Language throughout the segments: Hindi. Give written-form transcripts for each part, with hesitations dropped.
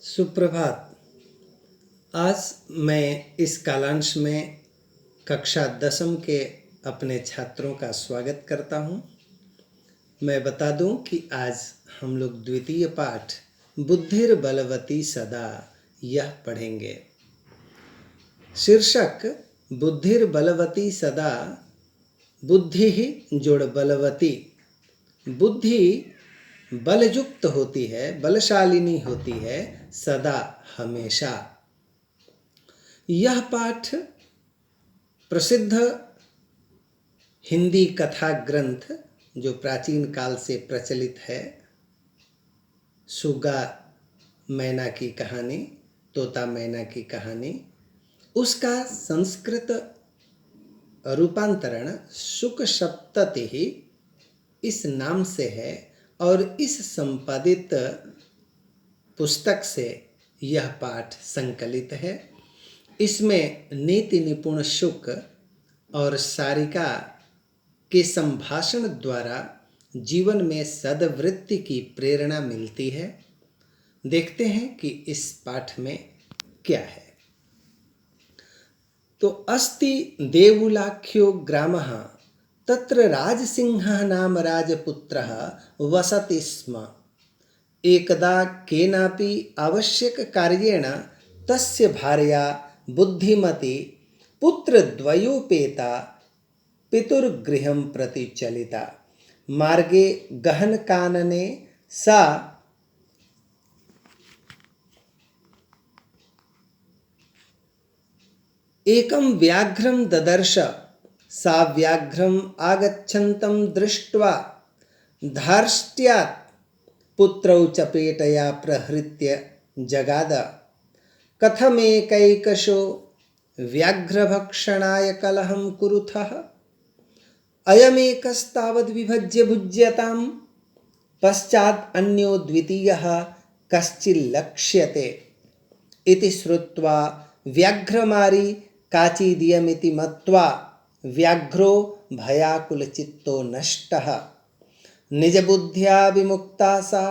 सुप्रभात। आज मैं इस कालांश में कक्षा 10वीं के अपने छात्रों का स्वागत करता हूं। मैं बता दूं कि आज हम लोग द्वितीय पाठ बुद्धिर बलवती सदा यह पढ़ेंगे। शीर्षक बुद्धिर बलवती सदा। बुद्धि ही जोड़ बलवती। बुद्धि बलयुक्त होती है, बलशालिनी होती है सदा, हमेशा। यह पाठ प्रसिद्ध हिंदी कथा ग्रंथ जो प्राचीन काल से प्रचलित है, सुगा मैना की कहानी, तोता मैना की कहानी, उसका संस्कृत रूपांतरण शुक सप्तति इस नाम से है और इस संपादित पुस्तक से यह पाठ संकलित है। इसमें नीति निपुण शुक और सारिका के संभाषण द्वारा जीवन में सद्वृत्ति की प्रेरणा मिलती है। देखते हैं कि इस पाठ में क्या है। तो अस्ति देवुलाख्यो ग्रामः तत्र राजसिंहः नाम राजपुत्रः वसति स्म। एकदा केनापि आवश्यक कार्येण तस्य भार्या बुद्धिमती पुत्रद्वयोपेता पितुर्गृहं प्रति चलिता। मार्गे गहनकानने सा एकं व्याघ्रं ददर्श। सा व्याघ्रम् आगच्छन्तं दृष्ट्वा धार्ष्ट्यात् पुत्रौ चपेटया प्रहृत्य जगाद। कथमेकैकशो व्याघ्रभक्षणाय कलहं कुरुथः। अयमेकस्तावद्विभज्य भुज्यतां पश्चात् अन्यो द्वितीयः कश्चिल्लक्ष्यते। इति श्रुत्वा व्याघ्रमारी काचिदियमिति मत्वा व्याघ्रो भयाकुलचित्तो नष्टः। निजबुद्ध्या विमुक्ता सा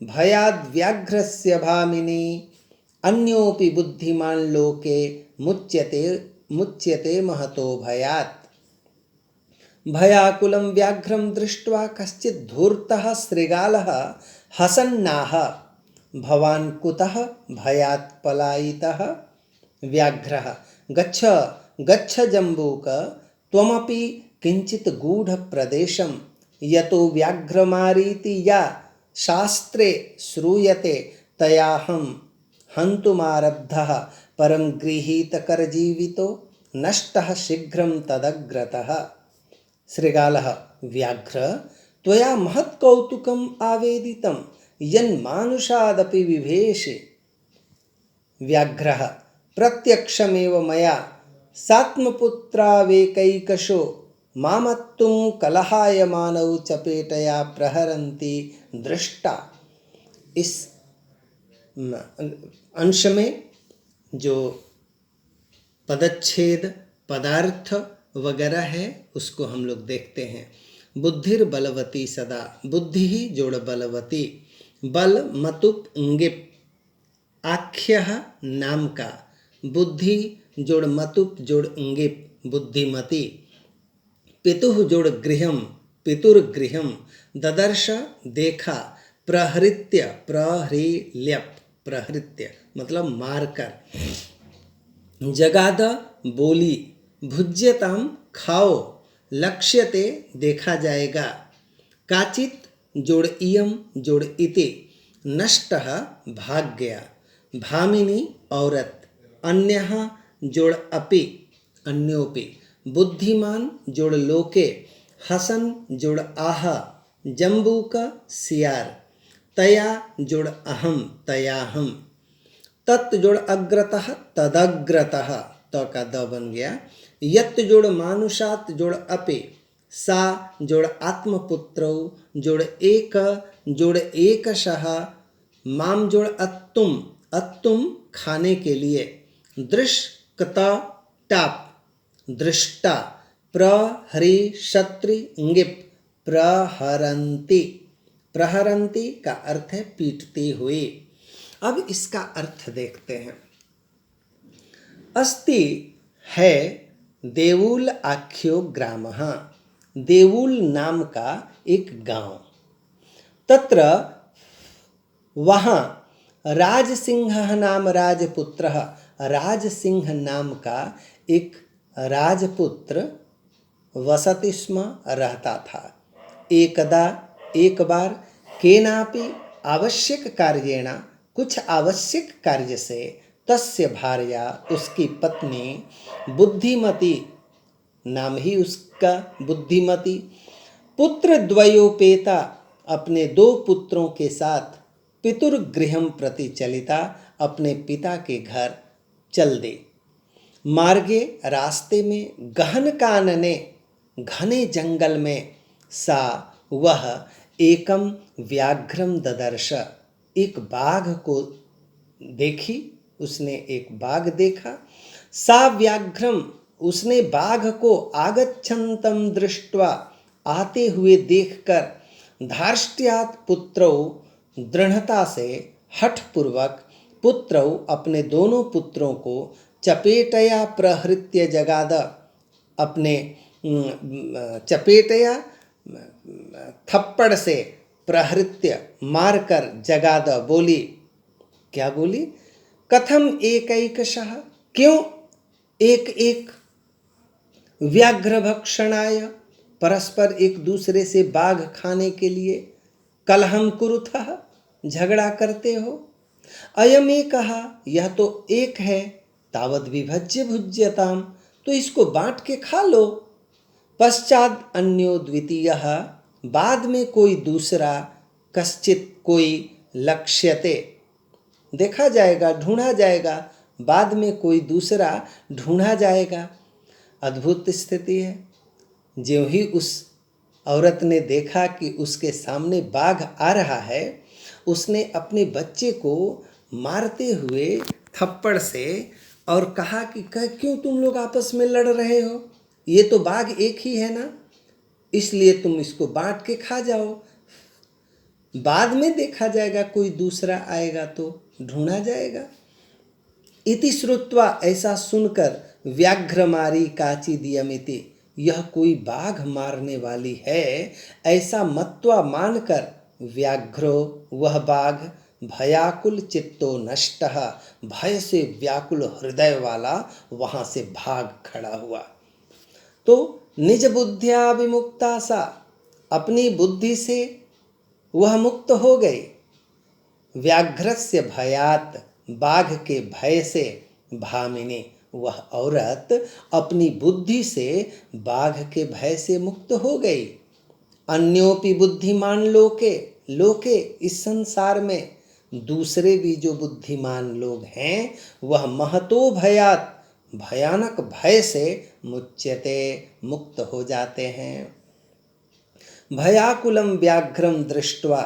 भयाद्व्याघ्रस्य भामिनी। अन्योऽपि बुद्धिमान् लोके मुच्यते महतो भयात्। भयाकुलं व्याघ्रं दृष्ट्वा कश्चित् धूर्तः शृगालः हसन्नाह, भवान् कुतः भयात् पलायितः। व्याघ्रः गच्छ गच्छ जम्बूक, त्वमपि किञ्चित् गूढप्रदेशं यतो व्याघ्रमारीति या शास्त्रे श्रूयते तयाहं हन्तुमारब्धः। परं गृहीतकरजीवितो नष्टः शीघ्रं तदग्रतः। शृगालः व्याघ्र त्वया महत्कौतुकम् आवेदितं यन्मानुषादपि विभेषे। व्याघ्रः प्रत्यक्षमेव मया सात्मपुत्रावेकैकशो मामत्तुं कलहाय मानौ चपेटया प्रहरन्ति दृष्टा। इस अंश में जो पदच्छेद पदार्थ वगैरह है उसको हम लोग देखते हैं। बुद्धिर बलवती सदा। बुद्धि ही जोड़ बलवती। बल मतुप इंगिप आख्य नाम का। बुद्धि जोड़ मतुप जोड़ इंगिप बुद्धिमती। पितुः जोड़ गृहम पितुर्गृहम। ददर्श देखा। प्रहृत्य प्रहृल्यप प्रहृत्य मतलब मारकर। जगाद बोली। भुज्यताम खाओ। लक्ष्यते देखा जाएगा। काचित जोड़ इयम जोड़ इति। नष्टः भाग गया। भामिनी औरत। अन्यः जोड़ अपि अन्योपि। बुद्धिमान जोड़ लोके। हसन जोड़ आह। जम्बूक सियार। तया जोड़ अहम तयाहम। तत् जोड़ अग्रतः तदग्रतः, त का द बन गया। यत् जोड़ मानुषात जोड़ अपि। सा जोड़ आत्मपुत्रौ जोड़ एक जोड़ एकशः। माम जोड़ अत्तुम अत्तुम खाने के लिए। दृष्कता टाप दृष्टा। प्रहरी क्षत्रि इंगिप प्रहरंती। प्रहरंती का अर्थ है पीटती हुई। अब इसका अर्थ देखते हैं। अस्ति है देवुल आख्यो ग्रामः, देवुल नाम का एक गांव। तत्र वहाँ राजसिंह नाम राजपुत्रः, राजसिंह नाम का एक राजपुत्र वसति स्म, रहता था। एकदा एक बार केनापि आवश्यक कार्येण, कुछ आवश्यक कार्य से, तस्य भार्या उसकी पत्नी, बुद्धिमती नाम ही उसका बुद्धिमती, पुत्र द्वयोपेता अपने दो पुत्रों के साथ, पितुर्गृहं प्रति चलिता अपने पिता के घर चल दे। मार्गे रास्ते में, गहन कानने घने जंगल में, सा वह एकम व्याघ्रम ददर्श, एक बाघ को देखी, उसने एक बाघ देखा। सा व्याघ्रम, उसने बाघ को आगच्छन्तम दृष्ट्वा, आते हुए देखकर, धार्ष्ट्यात् पुत्रौ, दृढ़ता से, हठपूर्वक, पुत्रौ अपने दोनों पुत्रों को, चपेटया प्रहृत्य जगाद, अपने चपेटया थप्पड़ से, प्रहृत्य मारकर, जगाद बोली। क्या बोली? कथम एकैकशः, क्यों एक एक, व्याघ्र भक्षणाय, परस्पर एक दूसरे से बाघ खाने के लिए, कलहम कुरुथः, झगड़ा करते हो। अयम एकः, यह तो एक है, तावद विभज्य भुज्यताम, तो इसको बांट के खा लो। पश्चात अन्यो द्वितीयः, बाद में कोई दूसरा, कश्चित कोई, लक्ष्यते, देखा जाएगा, ढूंढा जाएगा, बाद में कोई दूसरा ढूंढा जाएगा। अद्भुत स्थिति है। ज्यों ही उस औरत ने देखा कि उसके सामने बाघ आ रहा है, उसने अपने बच्चे को मारते हुए थप्पड़ से और कहा कि क्यों तुम लोग आपस में लड़ रहे हो, ये तो बाघ एक ही है ना, इसलिए तुम इसको बांट के खा जाओ, बाद में देखा जाएगा, कोई दूसरा आएगा तो ढूंढा जाएगा। इति श्रुत्वा, ऐसा सुनकर, व्याघ्रमारी काचिदियमिति, यह कोई बाघ मारने वाली है, ऐसा मत्वा मानकर, व्याघ्रो, वह बाघ, भयाकुल चित्तो नष्टः, भय से व्याकुल हृदय वाला वहां से भाग खड़ा हुआ। तो निज बुद्धिया विमुक्ता सा, अपनी बुद्धि से वह मुक्त हो गई। व्याघ्रस्य भयात, बाघ के भय से, भामिनी, वह औरत अपनी बुद्धि से बाघ के भय से मुक्त हो गई। अन्योपि बुद्धिमान लोके, लोके इस संसार में दूसरे भी जो बुद्धिमान लोग हैं, वह महतो भयात, भयानक भय से मुच्यते, मुक्त हो जाते हैं। भयाकुलम व्याघ्रम दृष्ट्वा,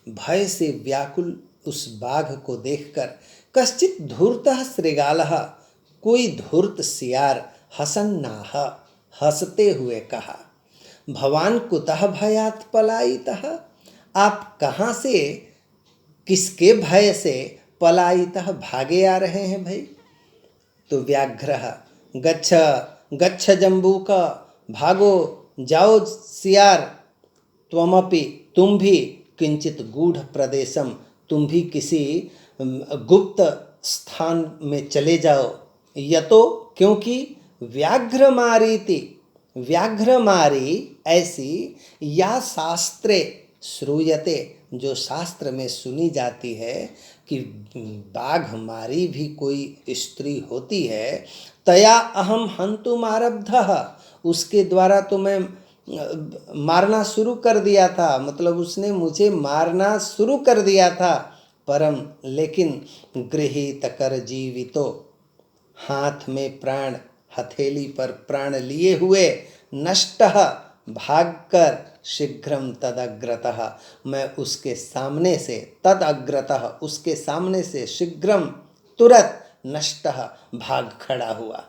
भय से व्याकुल उस बाघ को देखकर, कश्चित धूर्तः श्रृगालः, कोई धूर्त सियार, हसन्नाह, हंसते हुए कहा, भवान कुतः भयात् पलायितः, आप कहाँ से, किसके भय से, पलायितः, भागे आ रहे हैं भाई। तो व्याघ्रः, गच्छ गच्छ जम्बूक, भागो, जाओ सियार, त्वमपि, तुम भी, किंचित गूढ़ प्रदेशम, तुम भी किसी गुप्त स्थान में चले जाओ। यतो, क्योंकि, व्याघ्रमारीति, व्याघ्रमारी ऐसी, या शास्त्रे श्रूयते, जो शास्त्र में सुनी जाती है कि बाघमारी भी कोई स्त्री होती है, तया अहम हंतुम आरब्धः, उसके द्वारा तो मैं मारना शुरू कर दिया था, मतलब उसने मुझे मारना शुरू कर दिया था, परम, लेकिन गृहीत कर जीवितो, हाथ में प्राण, हथेली पर प्राण लिए हुए, नष्टः, भागकर, शीघ्रम तदग्रतः, मैं उसके सामने से, तदग्रतः, उसके सामने से, शीघ्रम, तुरंत, नष्टः, भाग खड़ा हुआ,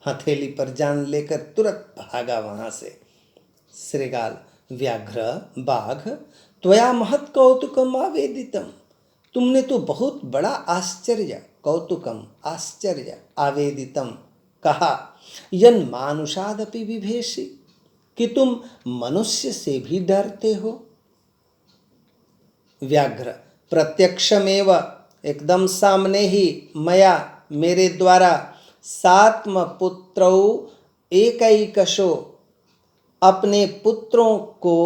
हथेली पर जान लेकर तुरंत भागा वहां से। श्रृगाल, व्याघ्र, बाघ, त्वया महत् कौतुकम आवेदितम, तुमने तो बहुत बड़ा आश्चर्य, कौतुकम आश्चर्य आवेदितम कहा, यन मानुषादपि विभेषि, कि तुम मनुष्य से भी डरते हो। व्याघ्र प्रत्यक्षमेव, एकदम सामने ही, मया मेरे द्वारा, सात्म पुत्रौ एकैकशो, अपने पुत्रों को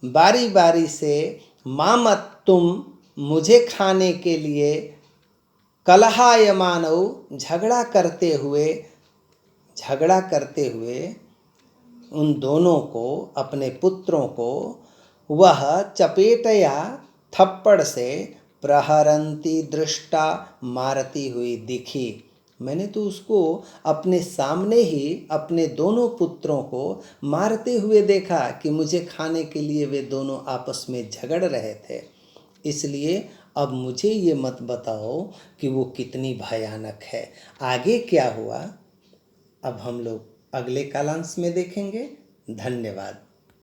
बारी बारी से, मामत तुम मुझे खाने के लिए, कलहायमानौ झगड़ा करते हुए उन दोनों को, अपने पुत्रों को, वह चपेटया थप्पड़ से, प्रहरंती दृष्टा मारती हुई दिखी। मैंने तो उसको अपने सामने ही अपने दोनों पुत्रों को मारते हुए देखा कि मुझे खाने के लिए वे दोनों आपस में झगड़ रहे थे। इसलिए अब मुझे ये मत बताओ कि वो कितनी भयानक है। आगे क्या हुआ अब हम लोग अगले कालांश में देखेंगे। धन्यवाद।